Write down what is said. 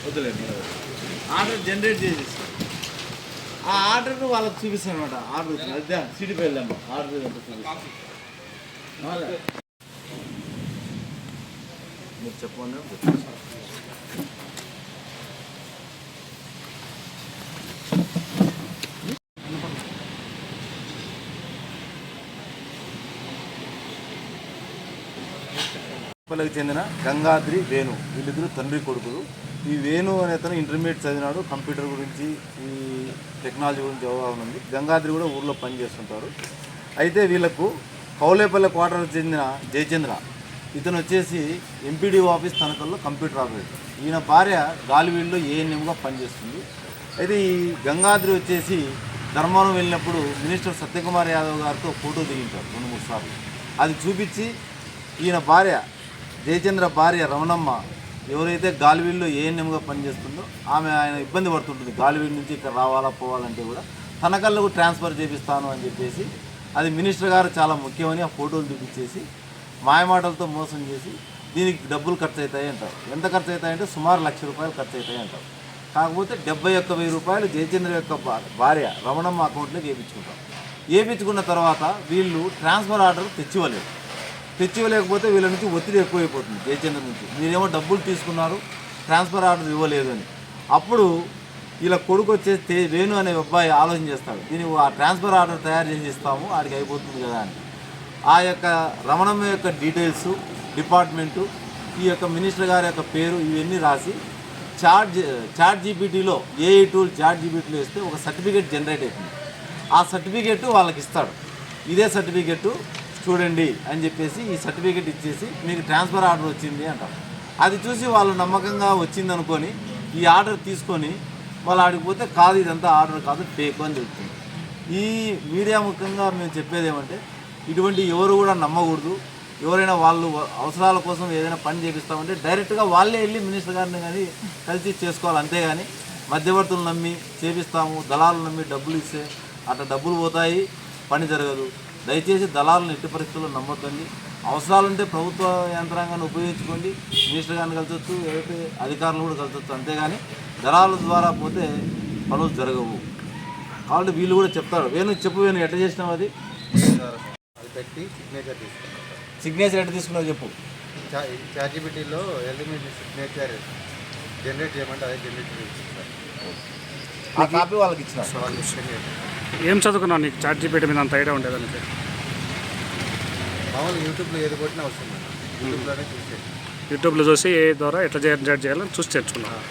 వద్దులేండి. Order generate చేసేసి ఆ ఆర్డర్ను వాళ్ళకి చూపిస్తాను అనమాట. ఆర్డర్ వచ్చింది అదే సిటీకి వెళ్ళాము. ఆర్డర్ ఎంత చూపిస్తాను మీరు చెప్పండి. కి చెందిన గంగాద్రి వేణు, వీళ్ళిద్దరు తండ్రి కొడుకులు. ఈ వేణు అనే అతను ఇంటర్మీడియట్ చదివినాడు. కంప్యూటర్ గురించి ఈ టెక్నాలజీ గురించి అవగాహన ఉంది. గంగాద్రి కూడా ఊళ్ళో పనిచేస్తుంటారు. అయితే వీళ్ళకు కౌలేపల్లి క్వార్టర్కి చెందిన జయచంద్ర, ఇతను వచ్చేసి ఎంపీడీఓ ఆఫీస్ తనకల్లో కంప్యూటర్ ఆపరేటర్. ఈయన భార్య గాలివీడులో ఏఎన్ఎంగా పనిచేస్తుంది. అయితే ఈ గంగాద్రి వచ్చేసి ధర్మవరం వెళ్ళినప్పుడు మినిస్టర్ సత్యకుమార్ యాదవ్ గారితో ఫోటో దిగింటారు 2-3 సార్లు. అది చూపించి ఈయన భార్య జయచంద్ర భార్య రమణమ్మ ఎవరైతే గాలివీడులో ఏఎన్ఎంగా పనిచేస్తుందో ఆయన ఇబ్బంది పడుతుంటుంది. గాలివీడు నుంచి ఇక్కడ రావాలా పోవాలంటే కూడా తన కళ్ళకు ట్రాన్స్ఫర్ చేపిస్తాను అని చెప్పేసి అది మినిస్టర్ గారు చాలా ముఖ్యమని ఆ ఫోటోలు చూపించేసి మాయమాటలతో మోసం చేసి దీనికి డబ్బులు ఖర్చు అవుతాయి అంటారు. ఎంత ఖర్చు అవుతాయంటే సుమారు ₹1,00,000 ఖర్చు అవుతాయి అంటారు. కాకపోతే 71,000 రూపాయలు జయచంద్ర యొక్క భార్య రమణమ్మ అకౌంట్లోకి వేయించుకుంటారు. వేయించుకున్న తర్వాత వీళ్ళు ట్రాన్స్ఫర్ ఆర్డర్ తెచ్చివ్వలేకపోతే వీళ్ళ నుంచి ఒత్తిడి ఎక్కువైపోతుంది జయచంద్ర నుంచి. మీరేమో డబ్బులు తీసుకున్నారు, ట్రాన్స్ఫర్ ఆర్డర్ ఇవ్వలేదు అని. అప్పుడు వీళ్ళ కొడుకు వచ్చే వేణు అనే అబ్బాయి ఆలోచన చేస్తాడు, దీన్ని ఆ ట్రాన్స్ఫర్ ఆర్డర్ తయారు చేసి ఇస్తాము, ఆడికి అయిపోతుంది కదా అని. ఆ యొక్క రమణమ్మ యొక్క డీటెయిల్స్, డిపార్ట్మెంటు, ఈ యొక్క మినిస్టర్ గారి యొక్క పేరు ఇవన్నీ రాసి చాట్ జీపీటీలో ఏఐ టూల్ చాట్ జీపీటీలో వేస్తే ఒక సర్టిఫికేట్ జనరేట్ అవుతుంది. ఆ సర్టిఫికేట్ వాళ్ళకి ఇస్తాడు. ఇదే సర్టిఫికేటు చూడండి అని చెప్పేసి ఈ సర్టిఫికేట్ ఇచ్చేసి మీకు ట్రాన్స్ఫర్ ఆర్డర్ వచ్చింది అంటారు. అది చూసి వాళ్ళు నమ్మకంగా వచ్చింది అనుకొని ఈ ఆర్డర్ తీసుకొని వాళ్ళు ఆడిపోతే కాదు, ఇదంతా ఆర్డర్ కాదు, ఫేక్ అని చెప్తుంది. ఈ మీడియా ముఖ్యంగా మేము చెప్పేది ఏమంటే ఇటువంటి ఎవరు కూడా నమ్మకూడదు. ఎవరైనా వాళ్ళు అవసరాల కోసం ఏదైనా పని చేపిస్తామంటే డైరెక్ట్గా వాళ్ళే వెళ్ళి మినిస్టర్ గారిని కానీ కలిసి చేసుకోవాలి. అంతేగాని మధ్యవర్తులు నమ్మి చేపిస్తాము, దళాలు నమ్మి డబ్బులు ఇస్తే అట్లా డబ్బులు పోతాయి, పని జరగదు. దయచేసి దళాలను ఎట్టి పరిస్థితుల్లో నమ్మొద్దండి. అవసరాలుంటే ప్రభుత్వ యంత్రాంగాన్ని ఉపయోగించుకోండి, మినిస్టర్ గారిని కలిసొచ్చు, ఏదైతే అధికారులు కూడా కలిసొచ్చు. అంతేగాని దళాల ద్వారా పోతే పనులు జరగవు. కాబట్టి వీళ్ళు కూడా చెప్తారు. చెప్పు వేణు ఎట్లా చేసినావు అది పెట్టి సిగ్నేచర్ ఎట్లా తీసుకున్నావు చెప్పు. చాట్‌జీపీటీలో ఎలిమెంట్ సిగ్నేచర్ జనరేట్ చేయమంటే అదే జనరేట్ చేస్తారు. ఆ కాపీ వాళ్ళకి ఇచ్చిన. ఏం చదువుకున్నావు? నీకు చాట్‌జీపీటీ మీద అంత ఐడియా ఉండేది? మామూలు యూట్యూబ్లో ఏది కొట్టినా వస్తుంది. యూట్యూబ్లోనే చూసేది. యూట్యూబ్లో చూసి ఏ ద్వారా ఎట్లా జనరేట్ చేయాలని చూసి తెచ్చుకున్నాను.